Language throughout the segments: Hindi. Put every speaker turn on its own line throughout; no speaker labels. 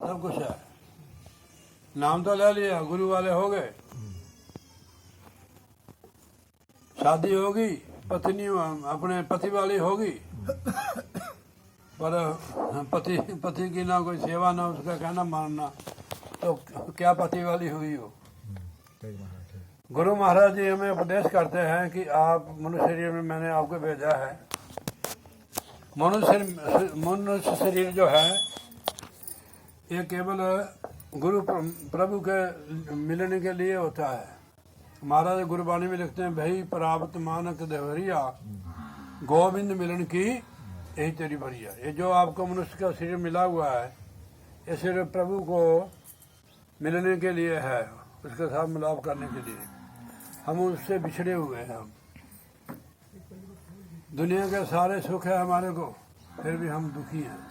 सब कुछ है। नाम तो ले लिया, गुरु वाले हो गए, शादी होगी, पत्नी अपने पति वाली होगी, पर पति की ना कोई सेवा ना उसका कहना मानना, तो क्या पति वाली हुई हो। गुरु महाराज जी हमें उपदेश करते हैं कि आप मनुष्य शरीर में मैंने आपको भेजा है। मनुष्य शरीर जो है ये केवल गुरु प्रभु के मिलने के लिए होता है। महाराज गुरबाणी में लिखते हैं, भाई प्राप्त मानक देवरिया गोविंद मिलन की यही तेरी भरिया। ये जो आपको मनुष्य का शरीर मिला हुआ है, ये सिर्फ प्रभु को मिलने के लिए है, उसके साथ मिलाप करने के लिए। हम उससे बिछड़े हुए हैं। हम दुनिया के सारे सुख है हमारे को, फिर भी हम दुखी हैं।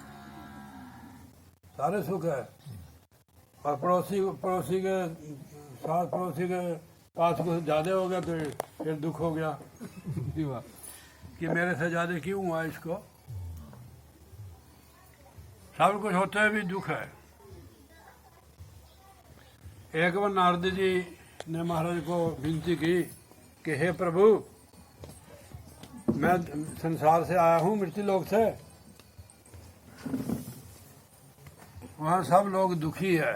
सारे सुख है, और पड़ोसी के साथ पड़ोसी के पास कुछ ज़्यादा हो गया तो फिर दुख हो गया कि मेरे से ज़्यादा क्यों हुआ इसको। सब कुछ होते हुए भी दुख है। एक बार नारद जी ने महाराज को विनती की कि हे प्रभु, मैं संसार से आया हूँ, मृत्यु लोक से, वहाँ सब लोग दुखी है।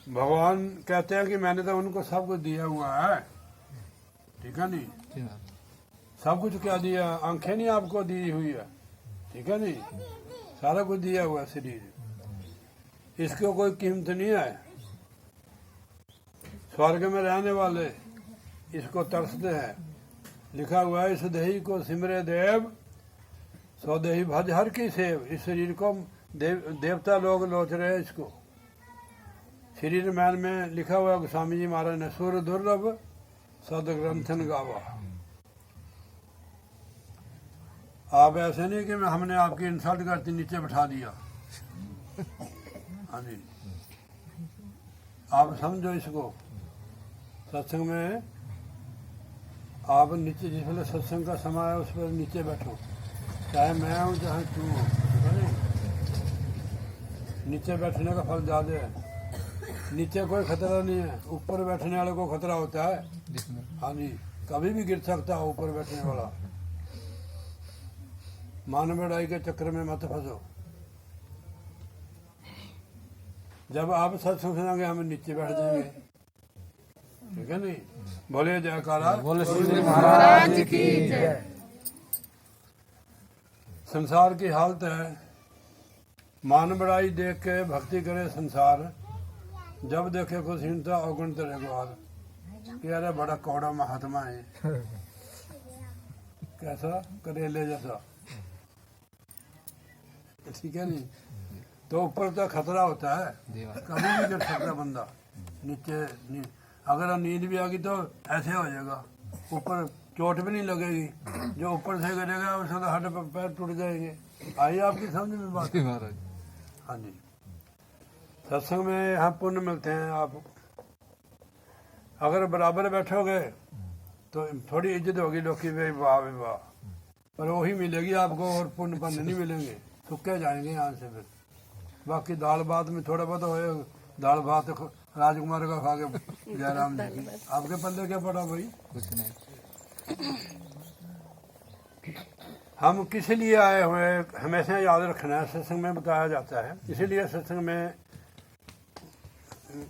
भगवान कहते हैं कि मैंने तो उनको सब कुछ दिया हुआ है, ठीक है नहीं, सब कुछ क्या दिया, आंखें नहीं आपको दी हुई है, ठीक है नहीं, सारा कुछ दिया हुआ शरीर, इसको कोई कीमत नहीं है। स्वर्ग में रहने वाले इसको तरसते हैं। लिखा हुआ है, इस देही को सिमरे देव सौ देही भज हर की सेव। इस शरीर को देवता लोग लोच रहे हैं इसको। शरीर मैन में लिखा हुआ गोस्वामी जी महाराज ने, सुर दुर्लभ सद ग्रंथन गावा। आप ऐसे नहीं कि हमने आपकी इंसल्ट करती नीचे बैठा दिया। हाँ जी, आप समझो इसको। सत्संग में आप नीचे, जिस वेले सत्संग का समय है उस पर नीचे बैठो, चाहे मैं हूँ चाहे तू हो, नीचे बैठने का फल ज्यादा है। नीचे कोई खतरा नहीं है, ऊपर बैठने वाले को खतरा होता है। हाँ जी, कभी भी गिर सकता है ऊपर बैठने वाला। मान बढ़ाई के चक्कर में मत फंसो। जब आप सत्संग सुनाएंगे हम नीचे बैठ जाएंगे, ठीक है नहीं। बोले जयकारा,
बोले श्री महाराज की जय।
संसार की हालत है, मान बढ़ाई देख के भक्ति करे संसार, जब देखे कुछ हिंसा अवगुण तेरे ग्वार। कह रहे बड़ा कौड़ा महात्मा है, कैसा करेले जैसा, ठीक है नहीं। तो ऊपर तो खतरा होता है, कभी भी गिर सकता बंदा नीचे। अगर नींद भी आ गई तो ऐसे हो जाएगा, ऊपर चोट भी नहीं लगेगी, जो ऊपर से गिरेगा उससे तो हड्ड पैर टूट जाएंगे। आई आपकी समझ में बात? हाँ जी, सत्संग में यहाँ पुण्य मिलते हैं। आप अगर बराबर बैठोगे तो थोड़ी इज्जत होगी, लोग की भाई वाह भाई वाह, पर वही मिलेगी आपको, और पुण्य पन्ने नहीं मिलेंगे, सूखे जाएंगे यहाँ से। फिर बाकी दाल भात में थोड़ा बहुत होए, दाल भात राजकुमार का खा के जयराम जी की, आपके पल्ले क्या पड़ा भाई?
कुछ नहीं।
हम किस लिए आए हुए हमेशा याद रखना है। सत्संग में बताया जाता है, इसीलिए सत्संग में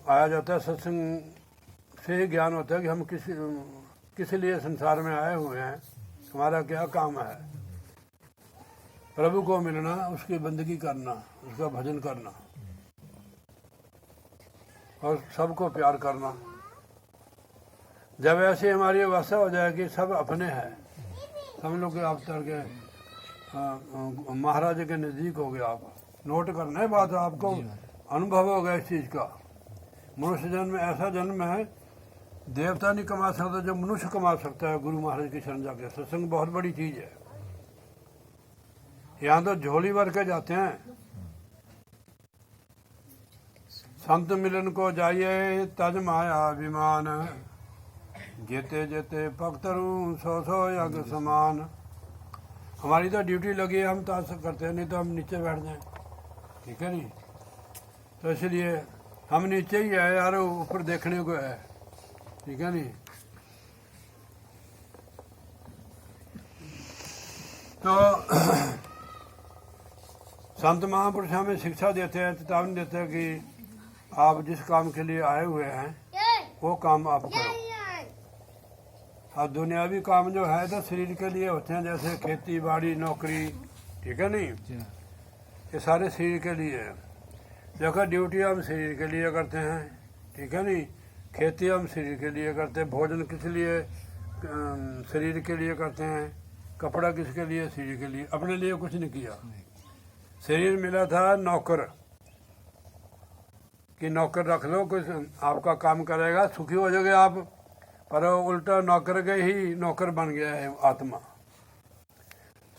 आया जाता है। सत्संग से ही ज्ञान होता है कि हम किस लिए संसार में आए हुए हैं, हमारा क्या काम है। प्रभु को मिलना, उसकी बंदगी करना, उसका भजन करना, और सबको प्यार करना। जब ऐसी हमारी अवस्था हो जाएगी, सब अपने हैं, समझ लो कि आप चढ़ के महाराज के नजदीक हो गए। आप नोट करना है बात, आपको अनुभव होगा इस चीज का। मनुष्य जन्म ऐसा जन्म है, देवता नहीं कमा सकता जो मनुष्य कमा सकता है। गुरु महाराज की शरण जाके, सत्संग बहुत बड़ी चीज है। यहाँ तो झोली भर के जाते हैं। संत मिलन को जाइए तज माया अभिमान, जेते जेते पक्तरू सौ सौ यज्ञ समान। हमारी तो ड्यूटी लगी है, हम तो ऐसा करते हैं, नहीं तो हम नीचे बैठ जाएं, ठीक है नहीं। तो इसलिए हम नीचे ही है यार, ऊपर देखने को है, ठीक है नहीं। तो संत महापुरुष हमें शिक्षा देते हैं, चेतावनी देते हैं कि आप जिस काम के लिए आए हुए हैं वो काम आप करो। और दुनियावी काम जो है तो शरीर के लिए होते हैं, जैसे खेती बाड़ी नौकरी, ठीक है नहीं, ये सारे शरीर के लिए है। देखो ड्यूटी हम शरीर के लिए करते हैं, ठीक है नहीं, खेती हम शरीर के लिए करते हैं, भोजन किस लिए शरीर के लिए करते हैं, कपड़ा किसके लिए, शरीर के लिए, अपने लिए कुछ नहीं किया। शरीर मिला था नौकर, कि नौकर रख लो, कुछ आपका काम करेगा, सुखी हो जाओगे आप, पर उल्टा नौकर के ही नौकर बन गया है आत्मा।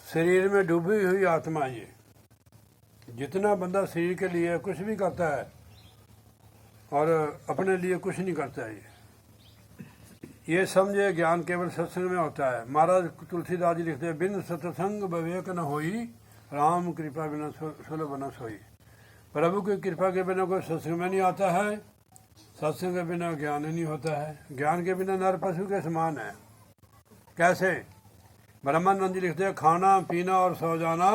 शरीर में डूबी हुई आत्मा ये, जितना बंदा शरीर के लिए कुछ भी करता है और अपने लिए कुछ नहीं करता है, ये समझे ज्ञान केवल सत्संग में होता है। महाराज तुलसीदास जी लिखते हैं, बिन सत्संग विवेक न होई, राम कृपा बिना सुलभ न सोई। प्रभु की कृपा के बिना कोई सत्संग में नहीं आता है, सत्संग के बिना ज्ञान नहीं होता है, ज्ञान के बिना नर पशु के समान है। कैसे? ब्रह्मानंद जी लिखते हैं, खाना पीना और सो जाना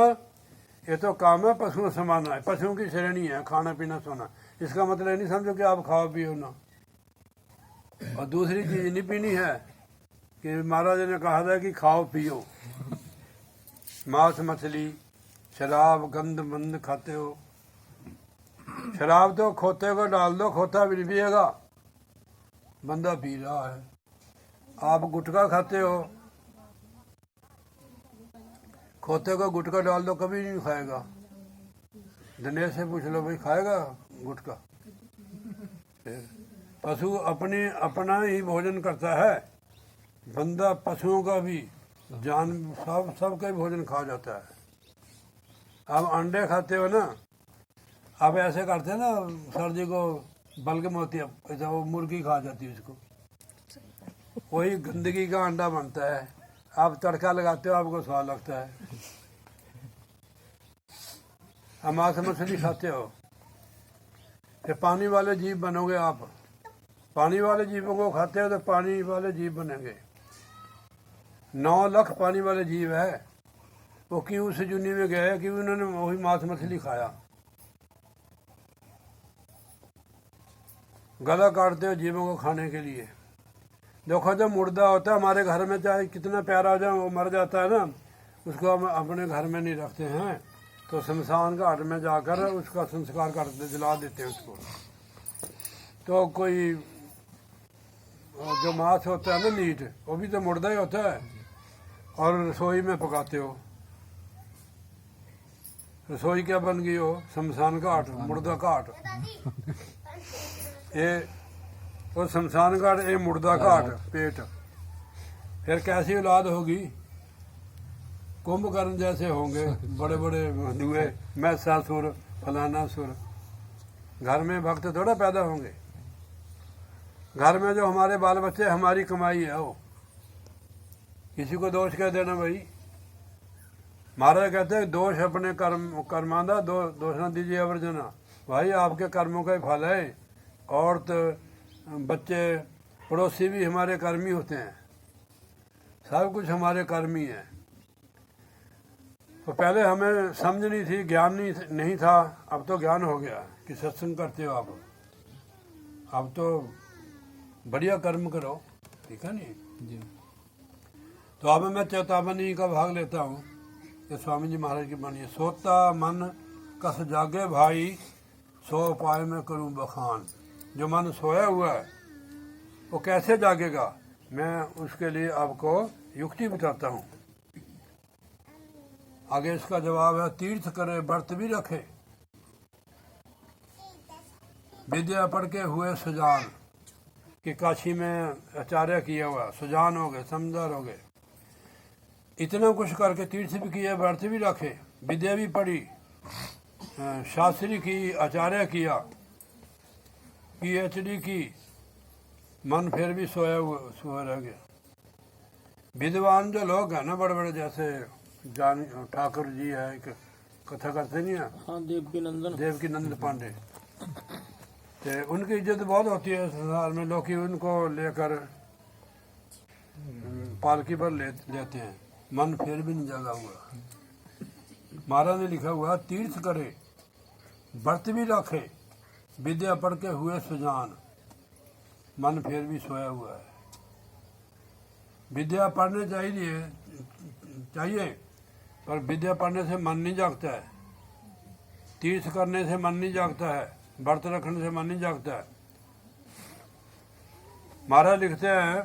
ये तो काम है पशुओं समाना है, पशुओं की श्रेणी है खाना पीना सोना। इसका मतलब नहीं समझो कि आप खाओ पियो ना। और दूसरी चीज नहीं पीनी है कि महाराज ने कहा था कि खाओ पियो, मांस मछली शराब गंद मंद खाते हो। शराब तो खोते को डाल दो, खोता भी पिएगा, बंदा पी रहा है। आप गुटखा खाते हो, खोते को गुटखा डाल दो, कभी नहीं खाएगा। दिनेश से पूछ लो भाई खाएगा गुटखा? पशु अपना ही भोजन करता है, बंदा पशुओं का भी जान सब का भोजन खा जाता है। आप अंडे खाते हो ना, आप ऐसे करते हैं ना, सर्दी को बल्कि मोती ऐसा वो मुर्गी खा जाती है उसको, वही गंदगी का अंडा बनता है। आप तड़का लगाते हो, आपको स्वाद लगता है। आप मांस मछली खाते हो, फिर पानी वाले जीव बनोगे आप। पानी वाले जीवों को खाते हो तो पानी वाले जीव बनेंगे। 9 लाख पानी वाले जीव है, वो क्यों उस जुनी में गए कि उन्होंने वही मांस मछली खाया। गला काटते हो जीवों को खाने के लिए। देखो जब मुर्दा होता है हमारे घर में, चाहे कितना प्यारा हो जाए, वो मर जाता है ना, उसको हम अपने घर में नहीं रखते हैं, तो शमशान घाट में जाकर उसका संस्कार करते, जला देते हैं उसको। तो कोई जो मांस होता है ना, मीट, वो भी तो मुर्दा ही होता है, और रसोई में पकाते हो। रसोई क्या बन गई हो? शमशान घाट, मुर्दा घाट। ये और शमशान घाट, ये मुर्दा घाट पेट। फिर कैसी औलाद होगी? कुंभकर्ण जैसे होंगे, बड़े बड़े दुए, मैसासुर फलाना सुर। घर में भक्त थोड़ा पैदा होंगे। घर में जो हमारे बाल बच्चे, हमारी कमाई है वो। किसी को दोष कह देना भाई। महाराज कहते हैं दोष अपने कर्मांधा दोष न दीजिए अवर्जना। भाई आपके कर्मों का ही फल है। औरत बच्चे पड़ोसी भी हमारे कर्मी होते हैं, सब कुछ हमारे कर्मी है। तो पहले हमें समझ नहीं थी, ज्ञान नहीं था, अब तो ज्ञान हो गया कि सत्संग करते हो आप, अब तो बढ़िया कर्म करो, ठीक है नहीं जी। तो अब मैं चेतावनी का भाग लेता हूँ कि स्वामी जी महाराज की बानी है, सोता मन कस जागे भाई, सो पाए मैं करूँ बखान। जो मन सोया हुआ है वो कैसे जागेगा, मैं उसके लिए आपको युक्ति बताता हूँ। आगे इसका जवाब है, तीर्थ करे व्रत भी रखे, विद्या पढ़ के हुए सुजान। कि काशी में आचार्य किया हुआ, सुजान हो गए, समझदार हो गए। इतना कुछ करके तीर्थ भी किया, व्रत भी रखे, विद्या भी पढ़ी, शास्त्री की, आचार्य किया, PhD की, मन फिर भी सोया रह गया। विद्वान जो लोग हैं ना, बड़े बड़े जैसे जान ठाकुर जी है, एक कथा करते नहीं है,
हाँ देवकी
नंदन पांडे, तो उनकी इज्जत बहुत होती है संसार में। लोग उनको लेकर पालकी पर लेते हैं, मन फिर भी नहीं जगा हुआ। महाराज ने लिखा हुआ, तीर्थ करे व्रत भी रखे, विद्या पढ़ के हुए सुजान, मन फिर भी सोया हुआ है। विद्या पढ़ने चाहिए पर विद्या पढ़ने से मन नहीं जागता है, तीर्थ करने से मन नहीं जागता है, व्रत रखने से मन नहीं जागता है। महाराज लिखते हैं,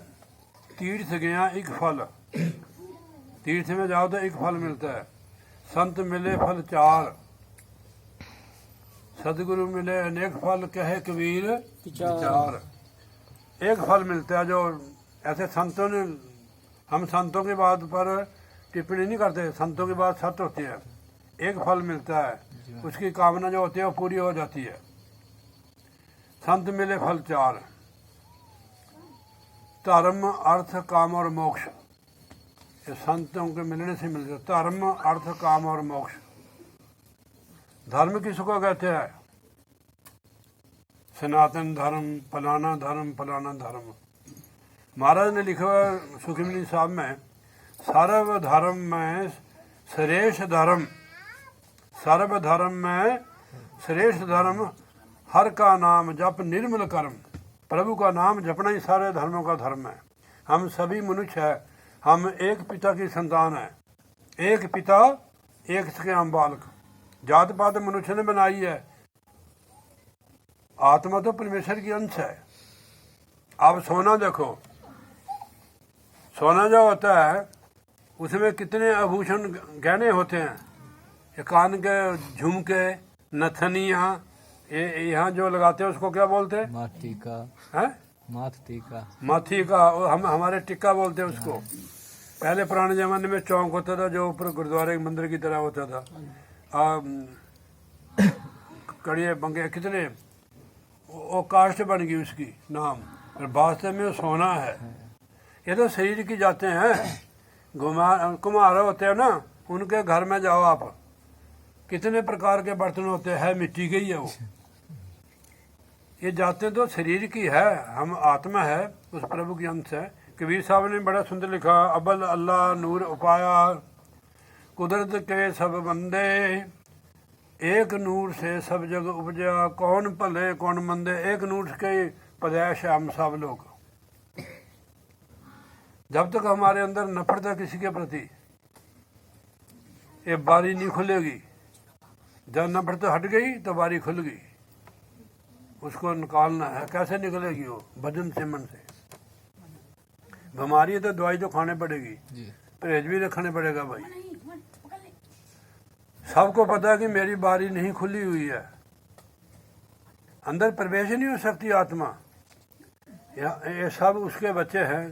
तीर्थ गया एक फल, तीर्थ में जाओ तो एक फल मिलता है। संत मिले फल चार, सदगुरु मिले अनेक फल, कहे कबीर विचार। एक फल मिलता है जो ऐसे संतों ने, हम संतों की बात पर टिप्पणी नहीं करते, संतों की बात सत्य होती है। एक फल मिलता है, उसकी कामना जो होती है वो पूरी हो जाती है। संत मिले फल चार, धर्म अर्थ काम और मोक्ष, ये संतों के मिलने से मिलता है। धर्म अर्थ काम और मोक्ष। धर्म किसको कहते हैं? सनातन धर्म, फलाना धर्म, फलाना धर्म। महाराज ने लिखा है सुखमनी साहब में, सर्व धर्म में श्रेष्ठ धर्म, सर्व धर्म में श्रेष्ठ धर्म, हर का नाम जप निर्मल कर्म। प्रभु का नाम जपना ही सारे धर्मों का धर्म है। हम सभी मनुष्य है, हम एक पिता की संतान है, एक पिता एक सके हम बालक। जात पात मनुष्य ने बनाई है, आत्मा तो परमेश्वर की अंश है। आप सोना देखो, सोना जो होता है उसमें कितने आभूषण गहने होते हैं, ये कान के झुमके, नथनियाँ, ये यहाँ जो लगाते हैं उसको क्या बोलते हैं?
माथी का
है, माथी का हम हमारे टिक्का बोलते हैं उसको। पहले पुराने जमाने में चौंक होता था जो ऊपर गुरुद्वारे के मंदिर की तरह होता था। कड़िए बंगे कितने, वो कास्ट बन गई उसकी नाम, और वास्तव में वो सोना है। ये तो शरीर की जाते हैं। कुम्हार होते हैं ना, उनके घर में जाओ आप, कितने प्रकार के बर्तन होते हैं, मिट्टी के ही है वो। ये जाते तो शरीर की है, हम आत्मा है, उस प्रभु की अंश है। कबीर साहब ने बड़ा सुंदर लिखा, अबल अल्लाह नूर उपाया, कुदरत के सब बंदे, एक नूर से सब जग उपजा, कौन भले कौन मंदे। एक नूर के पैदाइश है हम सब लोग। जब तक हमारे अंदर नफरत है किसी के प्रति, ये बारी नहीं खुलेगी। जब नफरत हट गई तो बारी खुल गई, उसको निकालना है। कैसे निकलेगी वो? भजन सिमरन से। बीमारी है तो दवाई तो खाने पड़ेगी, परहेज भी रखने पड़ेगा भाई। सबको पता है कि मेरी बारी नहीं खुली हुई है, अंदर प्रवेश नहीं हो सकती आत्मा। ये सब उसके बच्चे हैं।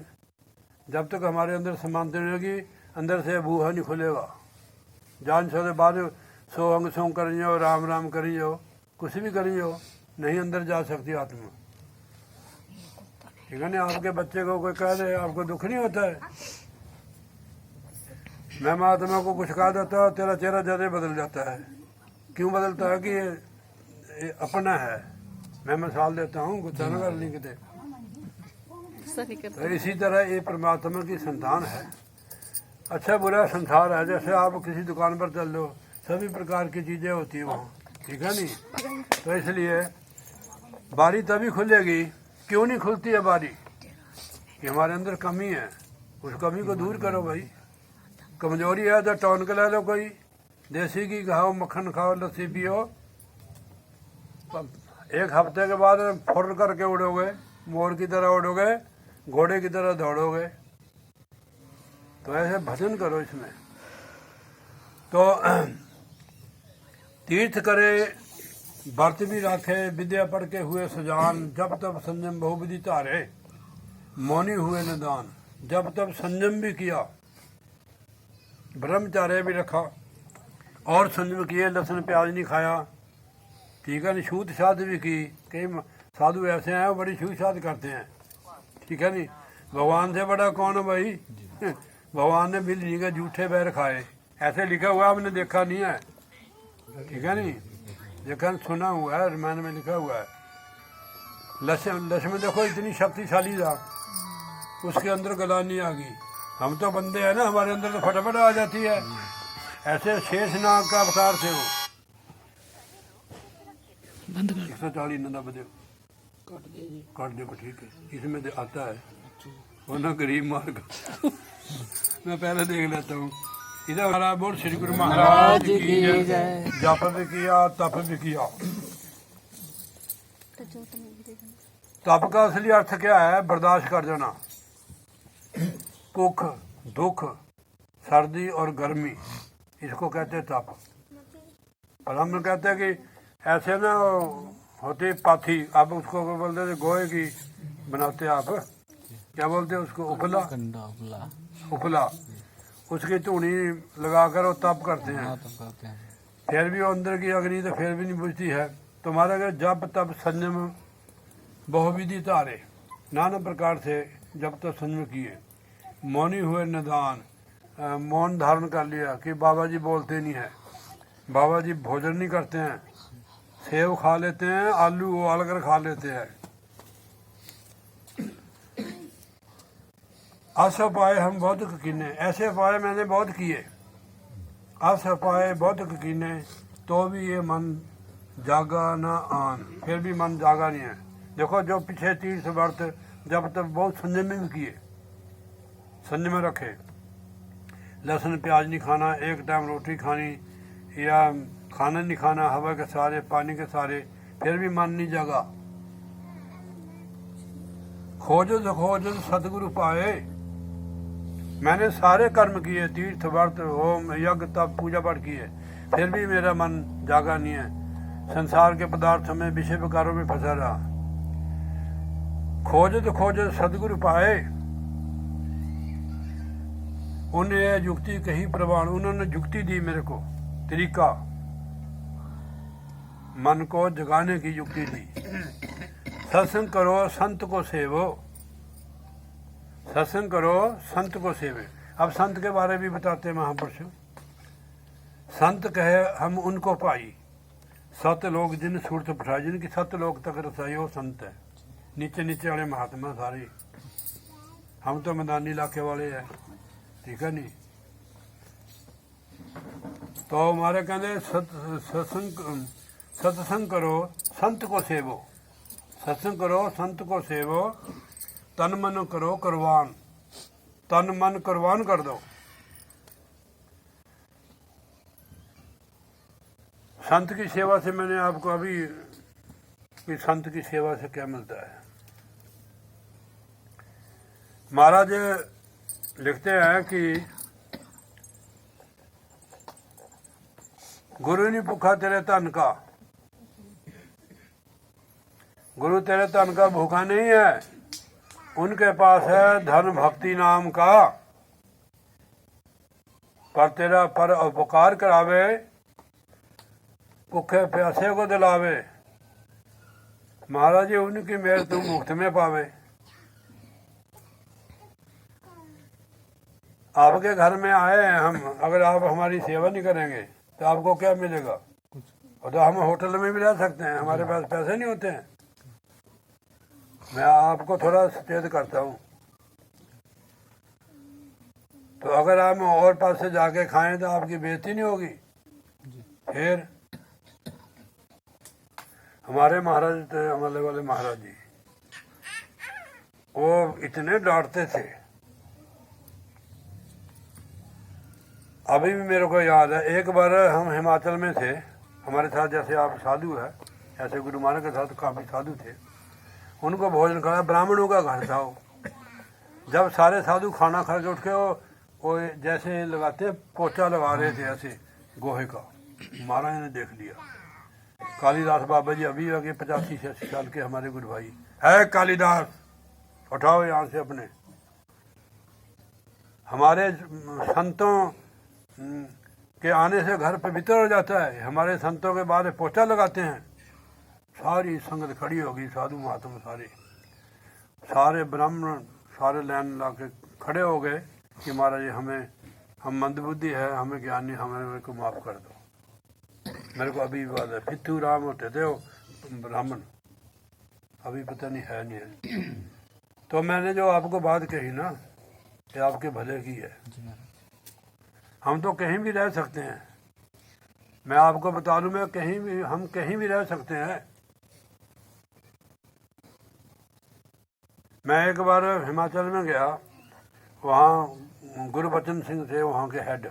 जब तक हमारे अंदर समानता नहीं होगी, अंदर से बूहा नहीं खुलेगा। जान से बाद सो अंग सो करियो, राम राम करियो, कुछ भी करियो, नहीं अंदर जा सकती आत्मा। ठीक है ना? आपके बच्चे को कोई कह दे, आपको दुख नहीं होता है? मैं महात्मा को कुछ कहा देता है, तेरा चेहरा ज्यादा बदल जाता है। क्यों बदलता है? कि ये अपना है। मैं मिसाल देता हूँ, गुस्सा न कर ली किते। तो इसी तरह ये परमात्मा की संतान है। अच्छा बुरा संसार है। जैसे आप किसी दुकान पर चल लो, सभी प्रकार की चीजें होती हैं वहाँ, ठीक है नहीं? तो इसलिए बारी तभी खुलेगी। क्यों नहीं खुलती है बारी? कि हमारे अंदर कमी है, उस कमी को दूर करो भाई। कमजोरी है तो टॉन के ले लो, कोई देसी घी खाओ, मक्खन खाओ, लस्सी पियो। एक हफ्ते के बाद फुर करके उड़ोगे, मोर की तरह उड़ोगे, घोड़े की तरह दौड़ोगे। तो ऐसे भजन करो इसमें। तो तीर्थ करे, व्रत भी रखे, विद्या पढ़ के हुए सुजान, जब तब संयम बहुविधि तारे, मौनी हुए निदान। जब तब संयम भी किया, ब्रह्मचार्य भी रखा और संयम किए, लहसुन प्याज नहीं खाया, ठीक है नहीं? छूत छात भी की। कई साधु ऐसे हैं बड़ी छूत छात करते हैं, ठीक है नहीं? भगवान से बड़ा कौन है भाई? भगवान ने बिल्ली के जूठे बैर खाए ऐसे लिखा हुआ हमने देखा नहीं है, ठीक है नहीं, लेकिन सुना हुआ है, रामायण में लिखा हुआ है। लक्ष्मण देखो इतनी शक्तिशाली था, उसके अंदर गलानी आ गई। हम तो बंदे हैं ना, हमारे अंदर तो फटाफट आ जाती है। ऐसे शेषनाग का अवतार थे वो। 140 नंदा बजे काट दे, ठीक है, इसमें आता है वो ना गरीब मार्ग। मैं पहले देख लेता हूँ। इधर हमारा बोल श्री गुरु महाराज की जय। जप भी किया, तप भी किया। तप का असली अर्थ क्या है? बर्दाश्त कर जाना, भूख, दुख, सर्दी और गर्मी, इसको कहते हैं तप। और हम कहते हैं कि ऐसे ना होती पाथी, आप उसको बोलते थे गोए की बनाते, आप क्या बोलते हैं उसको? उपला, उपला, उसकी धूनी लगाकर वो तप करते हैं। फिर भी वो अंदर की अग्नि तो फिर भी नहीं बुझती है। तुम्हारा अगर जब तब संयम बहुविधि तारे, नाना प्रकार से जब तक संयम किए, मौनी हुए निदान, मौन धारण कर लिया कि बाबा जी बोलते नहीं है, बाबा जी भोजन नहीं करते हैं, सेव खा लेते हैं, आलू उबाल कर खा लेते हैं। ऐसे उपाय हम बहुत कीने, ऐसे उपाय मैंने बहुत किए, ऐसे उपाय बहुत कीने, तो भी ये मन जागा ना आन, फिर भी मन जागा नहीं है। देखो जो पीछे तीर्थ व्रत जब तक बहुत संयम में किए, संयम में रखे, लहसुन प्याज नहीं खाना, एक टाइम रोटी खानी या खाना नहीं खाना, हवा के सारे, पानी के सारे, फिर भी मन नहीं जागा। खोजो तो खोजो सतगुरु पाए। मैंने सारे कर्म किए, तीर्थ व्रत होम यज्ञ तप पूजा पाठ किए, फिर भी मेरा मन जागा नहीं है। संसार के पदार्थों में, विषय विकारों में फंसा रहा। खोजो तो खोजो सतगुरु पाए। उन्हें युक्ति कही प्रमाण, उन्होंने युक्ति दी मेरे को, तरीका, मन को जगाने की युक्ति दी। सत्संग करो, संत को सेवो, सत्संग करो, संत को सेवे। अब संत के बारे में भी बताते हैं महापुरुष। संत कहे हम उनको पाई, सत लोग जिन सूरत पठाई, जिनकी सत लोग तक रसाई, वो संत है। नीचे नीचे वाले महात्मा सारे, हम तो मैदानी इलाके वाले हैं, ठीक है नहीं। तो हमारे कहते सत्संग करो, संत को सेवो, सत्संग करो, संत को सेवो, तन मन करो कुर्बान, तन मन कुर्बान कर दो। संत की सेवा से मैंने आपको अभी कि संत की सेवा से क्या मिलता है। महाराज लिखते हैं कि गुरु नहीं भूखा तेरे धन का, गुरु तेरे धन का भूखा नहीं है, उनके पास है धन भक्ति नाम का। पर तेरा पर उपकार करावे, भूखे प्यासे को दिलावे। महाराज जी उनकी मेहर तुम मुफ्त में पावे। आपके घर में आए हैं हम, अगर आप हमारी सेवा नहीं करेंगे तो आपको क्या मिलेगा? और तो हम होटल में भी रह सकते हैं, हमारे पास पैसे नहीं होते हैं। मैं आपको थोड़ा सचेत करता हूँ। तो अगर आप और पास से जाके खाएं तो आपकी बेइज्जती नहीं होगी। फिर हमारे महाराज थे, हमारे वाले महाराज जी, वो इतने डांटते थे। अभी भी मेरे को याद है, एक बार हम हिमाचल में थे, हमारे साथ जैसे आप साधु है, ऐसे गुरु महाराज के साथ काफी साधु थे। उनको भोजन कराया, ब्राह्मणों का घर था वो। जब सारे साधु खाना खा के उठ के वो जैसे लगाते पोचा लगा रहे थे ऐसे गोहे का, महाराज ने देख लिया। कालीदास बाबा जी अभी आगे 85 साल के हमारे गुरु भाई है। कालीदास उठाओ यहाँ से अपने। हमारे संतों के आने से घर पवित्र हो जाता है। हमारे संतों के बाद पोछा लगाते हैं, सारी संगत खड़ी होगी, साधु महात्मा सारे, सारे ब्राह्मण सारे लाइन ला के खड़े हो गए कि महाराज हमें हम मंदबुद्धि है, हमें ज्ञान नहीं, हमें मेरे को माफ़ कर दो। मेरे को अभी भी बात है, फितू राम होते थे वो ब्राह्मण, अभी पता नहीं है नहीं है। तो मैंने जो आपको बात कही ना, ये आपके भले की है। हम तो कहीं भी रह सकते हैं, मैं आपको बता दूं, मैं कहीं भी, हम कहीं भी रह सकते हैं। मैं एक बार हिमाचल में गया, वहाँ गुरबचन सिंह थे वहाँ के हेड।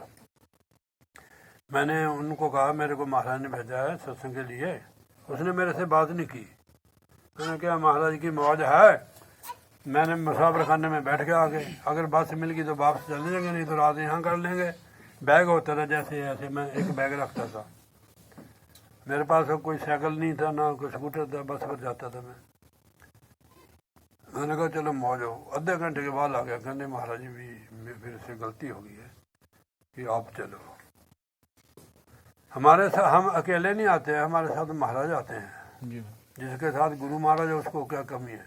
मैंने उनको कहा मेरे को महाराज ने भेजा है सत्संग के लिए। उसने मेरे से बात नहीं की। मैंने कहा महाराज की मौज है। मैंने मुसाफिर खाने में बैठ के आ गए, अगर बस मिल गई तो वापस चले जाएंगे, नहीं तो रात यहाँ कर लेंगे। बैग होता था जैसे ऐसे, मैं एक बैग रखता था। मेरे पास कोई साइकिल नहीं था, ना कोई स्कूटर था, बस पर जाता था मैं। मैंने कहा चलो मौज हो। आधे घंटे के बाद आ गया, कहने महाराज जी भी फिर से गलती हो गई है कि आप चलो। हमारे साथ हम अकेले नहीं आते हैं, हमारे साथ महाराज आते हैं। जिसके साथ गुरु महाराज है उसको क्या कमी है।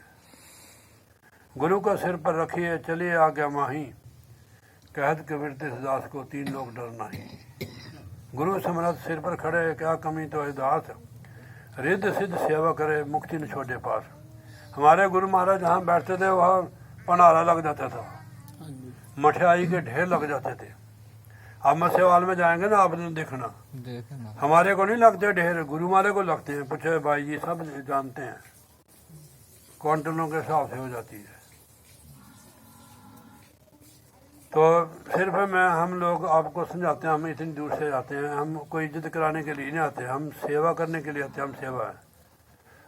गुरु को सिर पर रखिए, चलिए आ गया माही, कहत कबीर दास को तीन लोग डर नहीं। गुरु समरथ सिर पर खड़े, क्या कमी तो है दास, रिद्ध सिद्ध सेवा करे, मुक्ति न छोड़े पास। हमारे गुरु महाराज जहाँ बैठते थे वहाँ पनारा लग जाता था, मठियाई के ढेर लग जाते थे। आप मत्स्यवाल में जाएंगे ना, आपने देखना, हमारे को नहीं लगते ढेर, गुरु मारे को लगते हैं। पूछे भाई जी, सब जानते हैं, क्वांटलों के हिसाब से हो जाती है। तो सिर्फ हम लोग आपको समझाते हैं, हम इतनी दूर से आते हैं, हम कोई इज्जत कराने के लिए नहीं आते, हम सेवा करने के लिए आते हैं। हम सेवा है,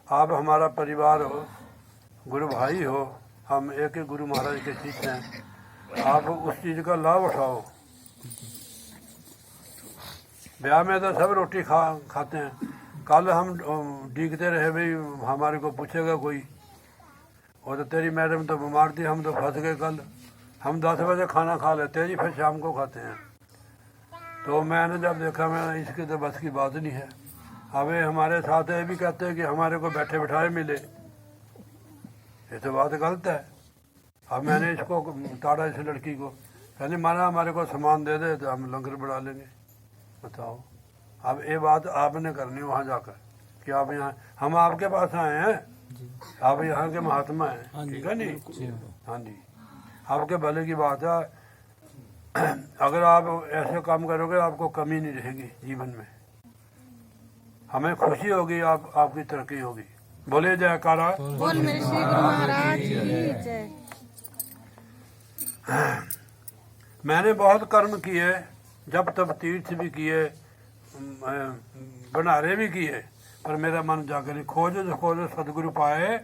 आप हमारा परिवार हो, गुरु भाई हो, हम एक ही गुरु महाराज के शिष्य हैं। आप उस चीज़ का लाभ उठाओ। ब्याह में तो सब रोटी खाते हैं। कल हम डीगते रहे भाई, हमारे को पूछेगा कोई, और तो तेरी मैडम तो बीमार थी, हम तो फंस गए कल। हम 10 बजे खाना खा लेते जी, फिर शाम को खाते हैं। तो मैंने जब देखा, मैं इसके तो बस की बात नहीं है। अब हमारे साथ ये भी कहते हैं कि हमारे को बैठे बिठाए मिले, ये तो बात गलत है। अब मैंने इसको ताड़ा, इस लड़की को, कहने माना हमारे को सामान दे दे तो हम लंगर बढ़ा लेंगे। बताओ, अब ये बात आपने करनी वहाँ जाकर कि आप यहाँ, हम आपके पास आए हैं, आप यहाँ के महात्मा हैं, ठीक है नहीं? हाँ जी, आपके भले की बात है। अगर आप ऐसे काम करोगे आपको कमी नहीं रहेगी जीवन में, हमें खुशी होगी, आपकी तरक्की होगी। बोले जयकारा।
बोल मेरे श्री गुरु महाराज की जय।
मैंने बहुत कर्म किए, जब तब तीर्थ भी किए, भंडारे भी किए, पर मेरा मन जाकर खोजो जो खोजो सदगुरु पाए।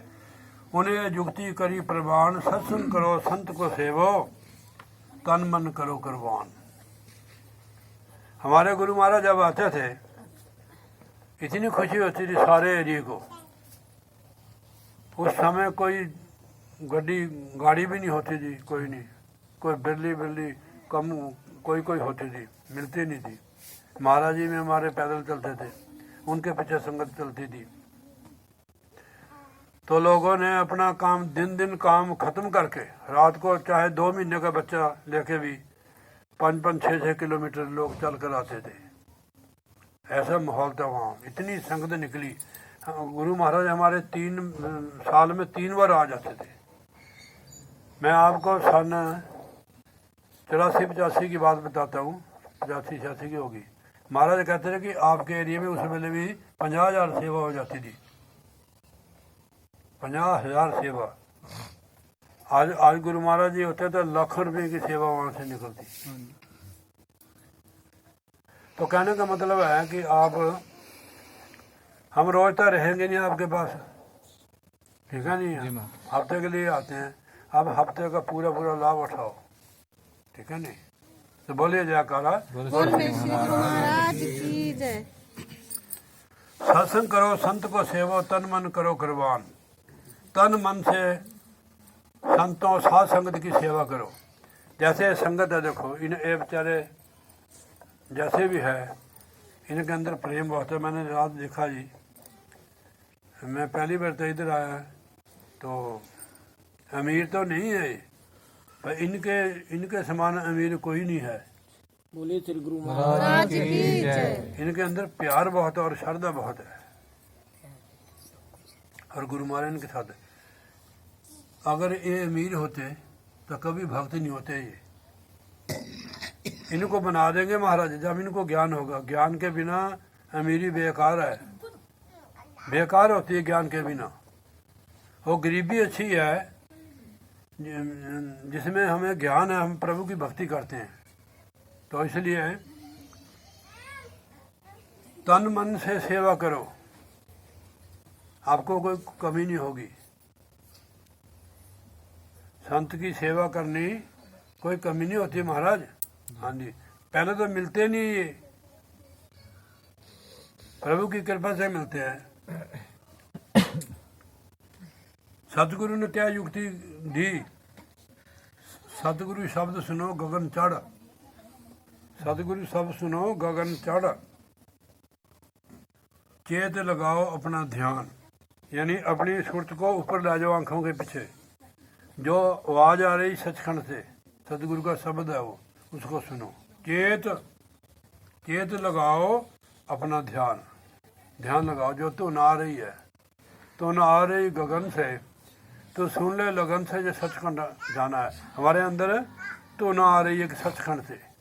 उन्हें जुक्ति करी प्रवान, सत्संग करो संत को सेवो, तन मन करो कुर्बान। हमारे गुरु महाराज जब आते थे, इतनी खुशी होती थी सारे एरिया को। उस समय कोई गाड़ी भी नहीं होती थी, कोई नहीं, कोई बिरली कम कोई होती थी, मिलती नहीं थी। महाराज जी में हमारे पैदल चलते थे, उनके पीछे संगत चलती थी। तो लोगों ने अपना काम दिन काम खत्म करके, रात को चाहे 2 महीने का बच्चा लेके भी 5-5, 6-6 किलोमीटर लोग चल कर आते थे। ऐसा माहौल था वहाँ, इतनी संगत निकली। गुरु महाराज हमारे 3 साल में 3 बार आ जाते थे। मैं आपको सन 84-85 की बात बताता हूँ, 85-86 की होगी। महाराज कहते थे कि आपके एरिया में उस वेले भी 50,000 सेवा हो जाती थी, 50,000 सेवा। आज गुरु महाराज जी होते तो लाखों रुपए की सेवा वहाँ से निकलती। तो कहने का मतलब है कि आप, हम रोज तो रहेंगे नहीं आपके पास, ठीक है नहीं, हफ्ते के लिए आते हैं। अब हफ्ते का पूरा लाभ उठाओ, ठीक है नहीं? तो बोलिए जयकारा।
बोल मेरे श्री गुरु महाराज की जय।
सत्संग करो संत को सेवो, तन मन करो कुर्बान। तन मन से संतों साध संगत की सेवा करो। जैसे संगत है, देखो इन ये बेचारे जैसे भी है, इनके अंदर प्रेम बहुत है। मैंने रात देखा जी, मैं पहली बार तो इधर आया, तो अमीर तो नहीं है, पर इनके समान अमीर कोई नहीं है।
बोले श्री गुरु
महाराज की जय।
इनके अंदर प्यार बहुत है और श्रद्धा बहुत है, और गुरु महाराज इनके साथ है। अगर ये अमीर होते तो कभी भक्त नहीं होते ये। इनको बना देंगे महाराज जब इनको ज्ञान होगा। ज्ञान के बिना अमीरी बेकार है, बेकार होती है ज्ञान के बिना। वो गरीबी अच्छी है जिसमें हमें ज्ञान है, हम प्रभु की भक्ति करते हैं। तो इसलिए तन मन से सेवा करो, आपको कोई कमी नहीं होगी। संत की सेवा करनी कोई कमी नहीं होती महाराज। हाँ जी, पहले तो मिलते नहीं ये, प्रभु की कृपा से मिलते हैं। सतगुरु ने क्या युक्ति दी? सतगुरु शब्द सुनो गगन चढ़, सतगुरु शब्द सुनो गगन चढ़, चेत लगाओ अपना ध्यान, यानी अपनी सुरत को ऊपर ला जाओ आंखों के पीछे। जो आवाज आ रही सचखंड से, सतगुरु का शब्द है वो, उसको सुनो। चेत चेत लगाओ अपना ध्यान, ध्यान लगाओ। जो तो ना आ रही है, तो ना आ रही गगन से, तो सुन ले लगन से जो सचखंड जाना है। हमारे अंदर तो ना आ रही है कि सचखंड से,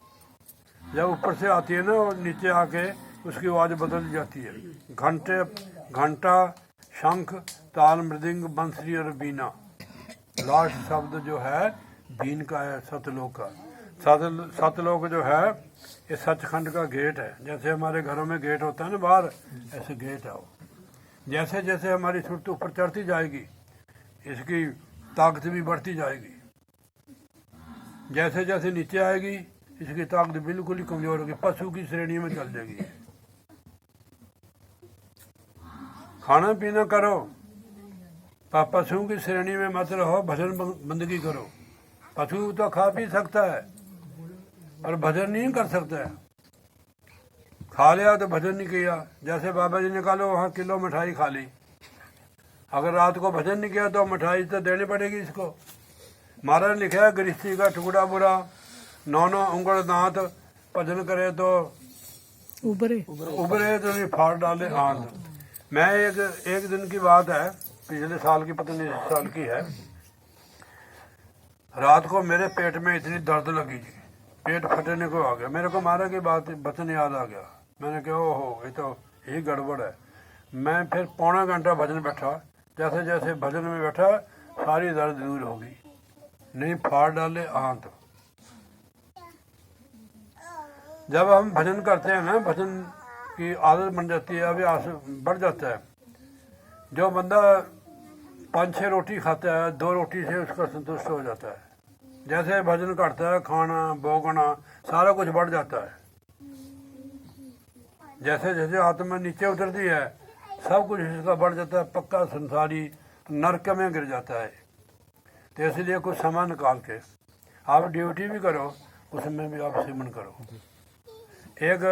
जब ऊपर से आती है ना और नीचे आके उसकी आवाज़ बदल जाती है। घंटा, शंख, ताल, मृदंग, बंसरी और बीना। लास्ट शब्द जो है बीन का है, सतलोक का। सतलोक जो है ये सचखंड का गेट है। जैसे हमारे घरों में गेट होता है ना बाहर, ऐसे गेट है वो। जैसे जैसे हमारी सुरत ऊपर चढ़ती जाएगी, इसकी ताकत भी बढ़ती जाएगी। जैसे जैसे नीचे आएगी, इसकी ताकत बिल्कुल ही कमजोर होगी, पशु की श्रेणी में चल जाएगी। खाना पीना करो, पशुओं की श्रेणी में मत रहो, भजन बंदगी करो। पशु तो खा पी सकता है और भजन नहीं कर सकता है। खा लिया तो भजन नहीं किया। जैसे बाबा जी ने कहा लो वहाँ किलो मिठाई खा ली, अगर रात को भजन नहीं किया तो मिठाई तो देनी पड़ेगी इसको। महाराज ने लिखा है गृहस्थी का टुकड़ा बुरा, 9 उंगल दांत, भजन करे तो उबरे तो नहीं फाड़ डाले आंत। मैं एक दिन की बात है, पिछले साल की, पता नहीं इस साल की है। रात को मेरे पेट में इतनी दर्द लगी जी, पेट फटने को आ गया। मेरे को महाराज की बात वचन याद आ गया। मैंने कहा ओहो ये तो यही गड़बड़ है। मैं फिर पौना घंटा भजन बैठा। जैसे जैसे भजन में बैठा सारी दर्द दूर होगी, नहीं फाड़ डाले आंत। जब हम भजन करते हैं ना, भजन की आदत बन जाती है, अभ्यास बढ़ जाता है। जो बंदा 5-6 रोटी खाता है, 2 रोटी से उसका संतुष्ट हो जाता है। जैसे भजन करता है, खाना भोगना सारा कुछ बढ़ जाता है। जैसे जैसे आत्मा नीचे उतरती है, सब कुछ इसका बढ़ जाता है। पक्का संसारी नरक में गिर जाता है। तो इसलिए कुछ समय निकाल के आप ड्यूटी भी करो, उसमें भी आप सिमरन करो। एक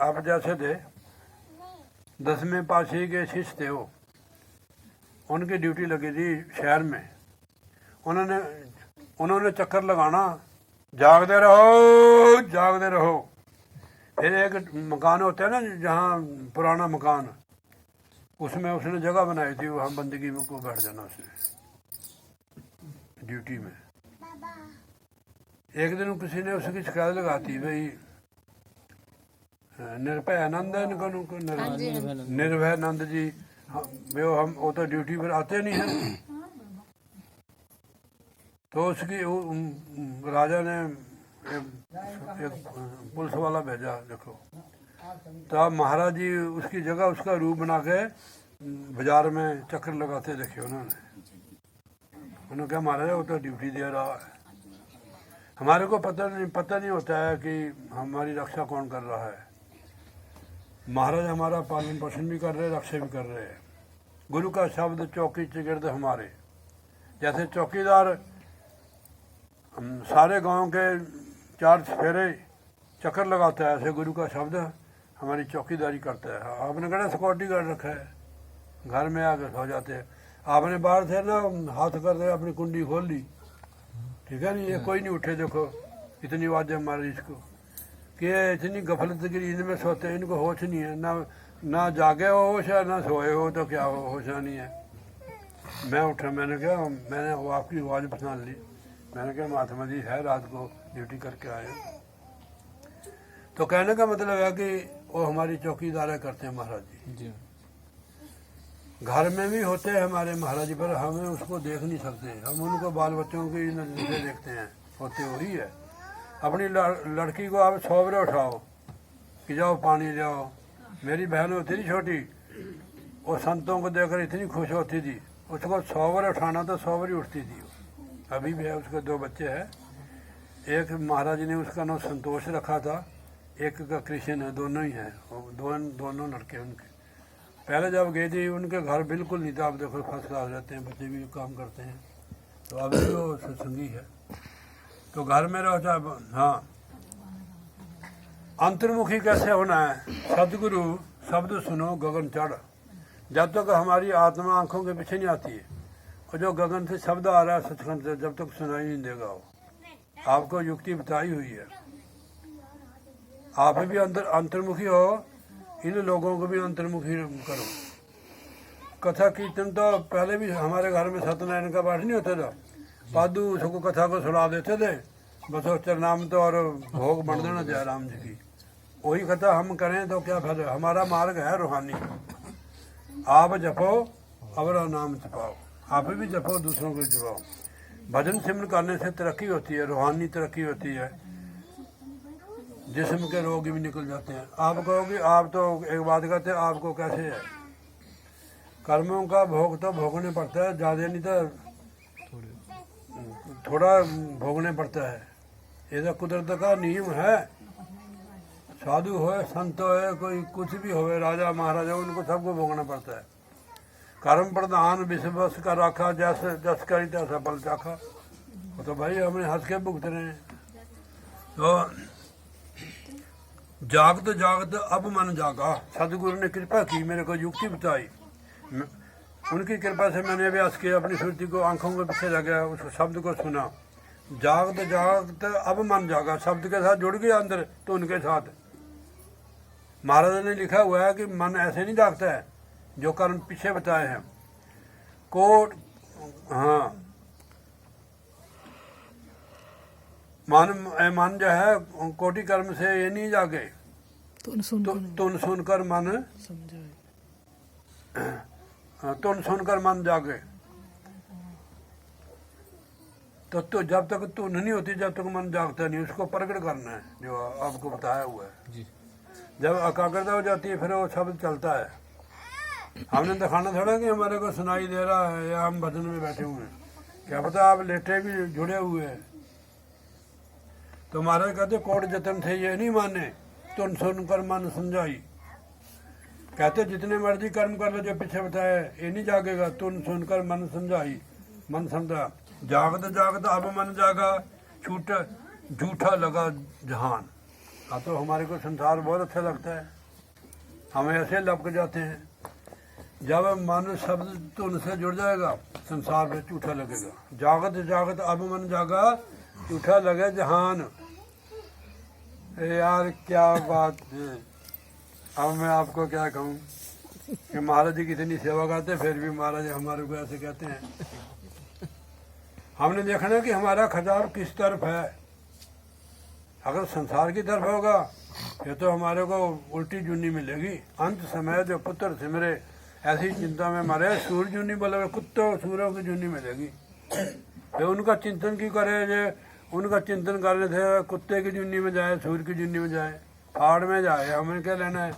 आप जैसे थे 10वें पातशाही के शिष्य थे, वो उनकी ड्यूटी लगी थी शहर में। उन्होंने चक्कर लगाना, जागते रहो जागते रहो। फिर एक मकान होता है ना जहाँ पुराना मकान, उसमें उसने जगह बनाई थी, वहाँ बंदगी में को बैठ जाना उसने ड्यूटी में। एक दिन किसी ने उसकी शिकायत लगाती, भाई निर्भय आनंद है इनको, निर्भय आनंद जी, वो तो ड्यूटी पर आते नहीं हैं। तो उसकी राजा ने एक पुलिस वाला भेजा, देखो तो अब महाराज जी उसकी जगह उसका रूप बना के बाजार में चक्कर लगाते देखे उन्होंने कहा महाराज वो तो ड्यूटी दे रहा है, हमारे को पता नहीं होता है कि हमारी रक्षा कौन कर रहा है। महाराज हमारा पालन पोषण भी कर रहे, रक्षा भी कर रहे हैं। गुरु का शब्द चौकी चिगिर्द हमारे, जैसे चौकीदार सारे गांव के 4 फेरे चक्कर लगाता है, ऐसे गुरु का शब्द हमारी चौकीदारी करता है। आपने कहना सिक्योरिटी गार्ड रखा है, घर में आकर सो जाते हैं। आपने बाहर से ना हाथ कर दे, अपनी कुंडी खोल ली, ठीक है नहीं, ये कोई नहीं उठे। देखो इतनी आवाज़ें मारी इसको, कि ये इतनी गफलत गिरी इनमें सोते हैं, इनको होश नहीं है, ना जागे हो होश है ना सोए हो, तो क्या हो होश नहीं है। मैं उठा, मैंने कहा, मैंने वो आपकी आवाज़ पहचान ली। मैंने कहा महात्मा जी है, रात को ड्यूटी करके आए। तो कहने का मतलब है कि वो हमारी चौकीदारी करते हैं महाराज जी। घर में भी होते हैं हमारे महाराज जी, पर हमें उसको देख नहीं सकते, हम उनको बाल बच्चों की नजर से देखते हैं, होते वही है। अपनी लड़की को आप 100 बजे उठाओ कि जाओ पानी ले आओ। मेरी बहन होती थी छोटी, वो संतों को देखकर इतनी खुश होती थी, उसको 100 बजे उठाना तो 100 बजे उठती थी। अभी भी है, उसके 2 बच्चे हैं। एक महाराज जी ने उसका नाम संतोष रखा था, एक का कृष्ण है, दोनों ही हैं, दोनों लड़के उनके। पहले जब गई थी उनके घर बिल्कुल नहीं था, अब देखो फर्स्ट क्लास रहते हैं, बच्चे भी काम करते हैं, तो अभी भी वो सत्संगी है। तो घर में रहता है। हाँ, अंतर्मुखी कैसे होना है? सदगुरु शब्द सुनो गगन चढ़। जब तक हमारी आत्मा आंखों के पीछे नहीं आती है, और जो गगन से शब्द आ रहा है सचखंड से, जब तक सुनाई नहीं देगा वो। आपको युक्ति बताई हुई है, आप भी अंतर्मुखी हो, इन लोगों को भी अंतर्मुखी करो। कथा कीर्तन तो पहले भी हमारे घर में सत्यनारायण का पाठ नहीं होता था, पादू उसको कथा को सुना देते थे, बस वो चरनाम तो और भोग बन देना जयराम जी की। वही कथा हम करें तो क्या फायदा? हमारा मार्ग है रूहानी। आप जपो अवरा नाम जपाओ, आप भी जपो दूसरों को जपाओ। भजन सिमरन करने से तरक्की होती है, रूहानी तरक्की होती है, जिस्म के रोग भी निकल जाते हैं। आप कहोगे, आप तो एक बात कहते हैं, आपको कैसे है? कर्मों का भोग तो भोगने पड़ता है, ज़्यादा नहीं तो थोड़ा भोगने पड़ता है। ये तो कुदरत का नियम है। साधु हो, संत हो, कोई कुछ भी हो, राजा महाराजा, उनको सबको भोगना पड़ता है। कर्म प्रधान विश्वस का राखा, जैसे जस करी तैसा फल चाखा। वो तो भाई हमने हंस के भुगत रहे हैं। तो जागत जागत अब मन जागा। सदगुरु ने कृपा की, मेरे को युक्ति बताई, उनकी कृपा से मैंने अभ्यास किया, अपनी स्मृति को आंखों के पीछे लगा, उसको शब्द को सुना। जागत जागत अब मन जागा, शब्द के साथ जुड़ गया अंदर, तो उनके साथ। महाराज ने लिखा हुआ है कि मन ऐसे नहीं जागता है जो कर्म पीछे बताए हैं। कोट हाँ, मन जो है कोटि कर्म से ये नहीं जागे, तुन सुनकर मन तुन सुनकर मन जागे। तो जब तक तुन नहीं होती, जब तक मन जागता नहीं। उसको प्रकट करना है जो आपको बताया हुआ है। जब एकाग्रता हो जाती है, फिर वो शब्द चलता है। हमने दिखाना थोड़ा कि हमारे को सुनाई दे रहा है या हम भजन में बैठे हुए हैं, क्या पता आप लेटे भी जुड़े हुए हैं। तो महाराज कहते कोट जतन थे ये नहीं माने, तुन सुनकर मन समझाई। कहते जितने मर्जी कर्म कर लो, जो पीछे बताया ये नहीं जागेगा। तुन सुनकर मन समझाई, मन समझा। जागत जागत अब मन जागा, छूटा झूठा लगा जहान। हाँ, तो हमारे को संसार बहुत अच्छा लगता है, हमें ऐसे लपक जाते हैं। जब मन शब्द तुन से जुड़ जाएगा, संसार में झूठा लगेगा। जागत जागत अब मन जागा, झूठा लगे जहान। यार क्या बात है। अब मैं आपको क्या कहूँ कि महाराज जी कितनी सेवा करते, फिर भी महाराज हमारे को ऐसे कहते हैं। हमने देखना कि हमारा खजाब किस तरफ है। अगर संसार की तरफ होगा, ये तो हमारे को उल्टी जुन्नी मिलेगी। अंत समय जो पुत्र सिमरे, ऐसी चिंता में मरे, सूर जुन्नी बोले, कुत्तों सूरों की जुन्नी मिलेगी। तो उनका चिंतन की करे, जे उनका चिंतन करने थे कुत्ते की जुन्नी में जाए, सूर की जुन्नी में जाए, फाड़ में जाए, हमें क्या लेना है?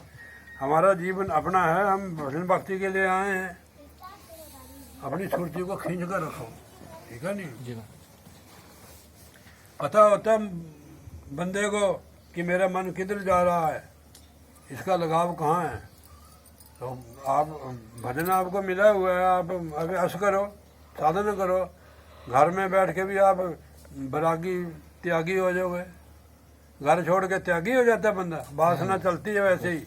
हमारा जीवन अपना है, हम भजन भक्ति के लिए आए हैं। अपनी स्फूर्ति को खींच कर रखो, ठीक है नहीं? पता होता बंदे को कि मेरा मन किधर जा रहा है, इसका लगाव कहाँ है। तो आप भजन आपको मिला हुआ है, आप अभ्यास करो, साधन करो। घर में बैठ के भी आप बैरागी त्यागी हो जाओगे। घर छोड़ के त्यागी हो जाता है बंदा, वासना चलती है वैसे ही।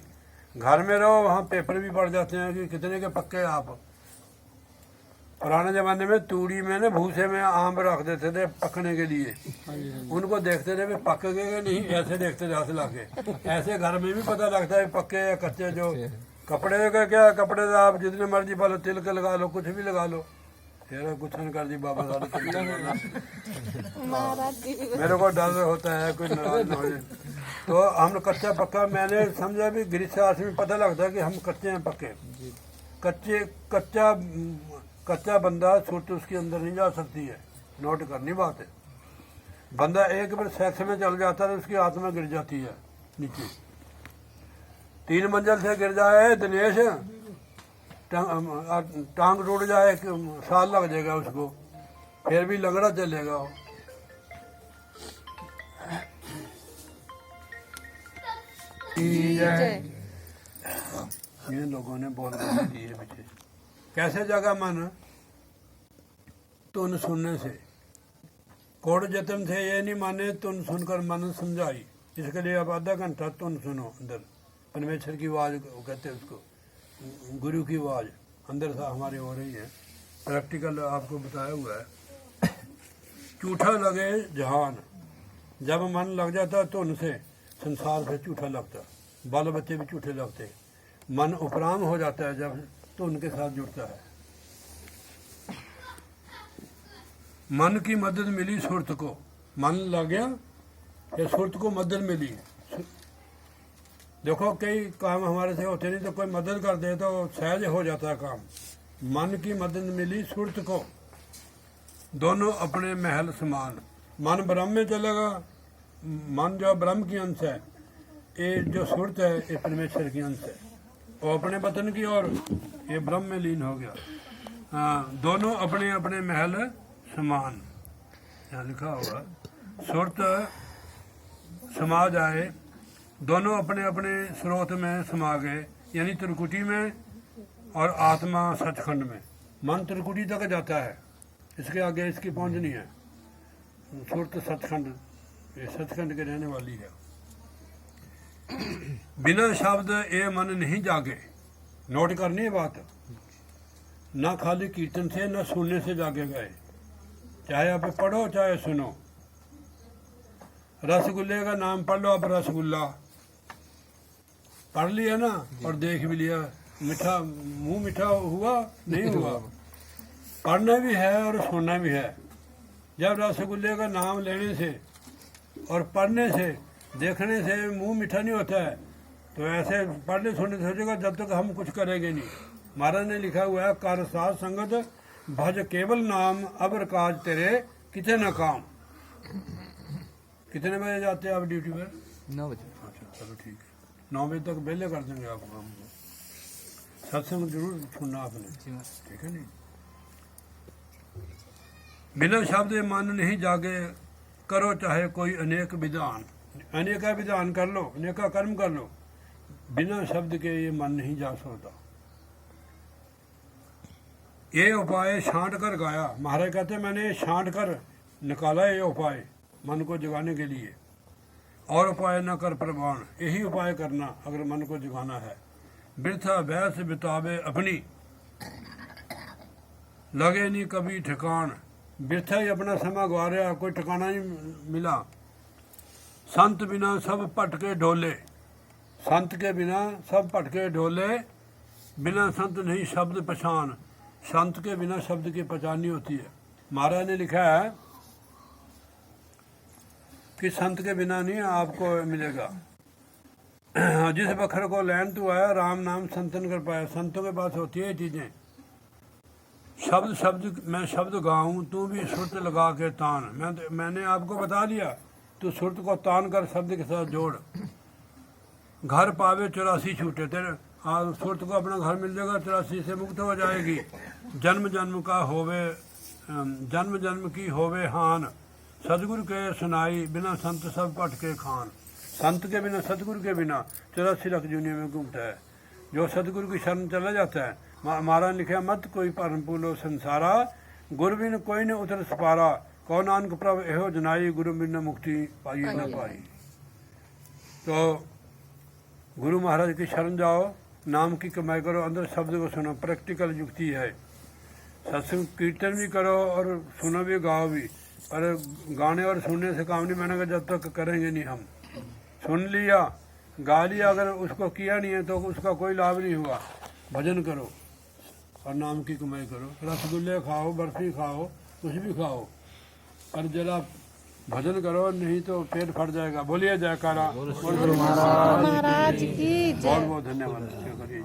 घर में रहो, वहाँ पेपर भी पड़ जाते हैं कि कितने के पक्के आप। पुराने जमाने में तूड़ी में ना भूसे में आम रख देते थे पकने के लिए। उनको देखते थे भी पक गए नहीं, ऐसे देखते थे हाथ लाके। ऐसे घर में भी पता लगता है पक्के या कच्चे। जो कपड़े का क्या, कपड़े का आप जितने मर्जी पालो, तिलक लगा लो, कुछ भी लगा लो। तेरा कुछ नहीं कर दी बाबा साहब। मेरे को डर होता है कोई नाराज न हो जाए। तो हम कच्चा पक्का, मैंने समझा भी गृहस्थाश्रम में पता लगता है कि हम कच्चे हैं पक्के। कच्चा बंदा छूट उसके अंदर नहीं जा सकती है। नोट करनी बात है। बंदा एक बार सेक्स में चल जाता है तो उसकी आत्मा गिर जाती है नीचे। 3 मंजिल से गिर जाए दिनेश, टांग टूट जाए, साल लग जाएगा उसको, फिर भी लंगड़ा चलेगा वो। ये लोगों ने बहुत दिए पीछे। कैसे जागा मन? तुन सुनने से। कोड़ जतन से ये नहीं माने तुन सुनकर मन समझाई। इसके लिए अब आधा घंटा तुन सुनो। अंदर परमेश्वर की आवाज कहते हैं उसको, गुरु की आवाज अंदर से हमारी हो रही है। प्रैक्टिकल आपको बताया हुआ है। झूठा लगे जहान, जब मन लग जाता तो उनसे संसार से झूठा लगता, बाल बच्चे भी झूठे लगते। मन उपराम हो जाता है जब तो उनके साथ जुड़ता है। मन की मदद मिली सुरत को। मन लग गया या सुरत को मदद मिली। देखो कई काम हमारे से होते नहीं, तो कोई मदद कर दे तो सहज हो जाता है काम। मन की मदद मिली सुरत को, दोनों अपने महल समान। मन ब्रह्म में चलेगा। मन जो ब्रह्म की अंश है, ये जो सुरत है ये परमेश्वर की अंश है। और अपने वतन की और ये ब्रह्म में लीन हो गया। हाँ, दोनों अपने अपने महल समान। यहाँ लिखा होगा सुरत समा जाए, दोनों अपने अपने स्रोत में समा गए, यानी त्रिकुटी में और आत्मा सचखंड में। मन त्रिकुटी तक जाता है, इसके आगे इसकी पहुंच नहीं है। सुरत सचखंड, ये सचखंड के रहने वाली है। बिना शब्द ये मन नहीं जागे। नोट करनी है बात। ना खाली कीर्तन से ना सुनने से जागे गए। चाहे आप पढ़ो चाहे सुनो। रसगुल्ले का नाम पढ़ लो, आप रसगुल्ला पढ़ लिया ना और देख भी लिया। मीठा, मुंह मीठा हुआ नहीं हुआ। पढ़ना भी है और सुनना भी है। जब रसगुल्ले का नाम लेने से और पढ़ने से, देखने से मुंह मीठा नहीं होता है, तो ऐसे पढ़ने सुनने सोचेगा जब तक हम कुछ करेंगे नहीं। महाराज ने लिखा हुआ है, कर साध संगत भज केवल नाम, अबर काज तेरे कितने न काम। कितने बजे जाते हैं आप ड्यूटी पर?
9 बजे।
अच्छा चलो ठीक है, 9 बजे तक बेले कर देंगे आपको। हम सत्संग जरूर सुनना आपने, ठीक है नहीं। बिना शब्द मन नहीं जागे, करो चाहे कोई अनेक विधान। अनेका विधान कर लो, अनेका कर्म कर लो, बिना शब्द के ये मन नहीं जा सकता। ये उपाय छांट कर गाया। महाराज कहते मैंने छांट कर निकाला ये उपाय मन को जगाने के लिए। और उपाय न कर प्रमाण, यही उपाय करना अगर मन को जगाना है। वृथा बहस बितावे अपनी, लगे नहीं कभी ठिकान। वृथा ही अपना समय गवा रहा, कोई ठिकाना नहीं मिला। संत बिना सब भटके ढोले। संत के बिना सब भटके ढोले, बिना संत नहीं शब्द पहचान। संत के बिना शब्द की पहचान नहीं होती है। महाराज ने लिखा है कि संत के बिना नहीं आपको मिलेगा। जिस बखर को लैन तू आया, राम नाम संतन कर पाया। संतों के पास होती है चीजें। शब्द शब्द मैं शब्द गाऊं, तू भी सुरत लगा के तान। मैंने आपको बता दिया, तू सुरत को तान कर शब्द के साथ जोड़। घर पावे 84 छूटे। तेरे सुरत को अपना घर मिल जाएगा, 84 से मुक्त हो जाएगी। जन्म जन्म का होवे, जन्म जन्म की होवे हान। सदगुरु के सुनाई, बिना संत सब पटके खान। संत के बिना, सदगुरु के बिना 84 लाख दुनिया में घूमता है। जो सदगुरु की शरण चला जाता है, महाराज लिखा मत कोई परम पूलो संसारा, गुरु बिन कोई न उतर सपारा। कौ नानक प्रभ एहो जनाई, गुरु बिन मुक्ति पाई न पाई। तो गुरु महाराज की शरण जाओ, नाम की कमाई करो, अंदर शब्द को सुनो। प्रैक्टिकल युक्ति है। सत्संग कीर्तन भी करो और सुनो भी, गाओ भी, पर गाने और सुनने से काम नहीं। मैंने कहा जब तक करेंगे नहीं हम। सुन लिया, गा लिया, अगर उसको किया नहीं है तो उसका कोई लाभ नहीं हुआ। भजन करो और नाम की कमाई करो। रसगुल्ले खाओ, बर्फी खाओ, कुछ भी खाओ, पर जरा भजन करो, नहीं तो पेट फट जाएगा। बोलिए जयकारा।
महाराज की जय।
बहुत बहुत धन्यवाद। करिए।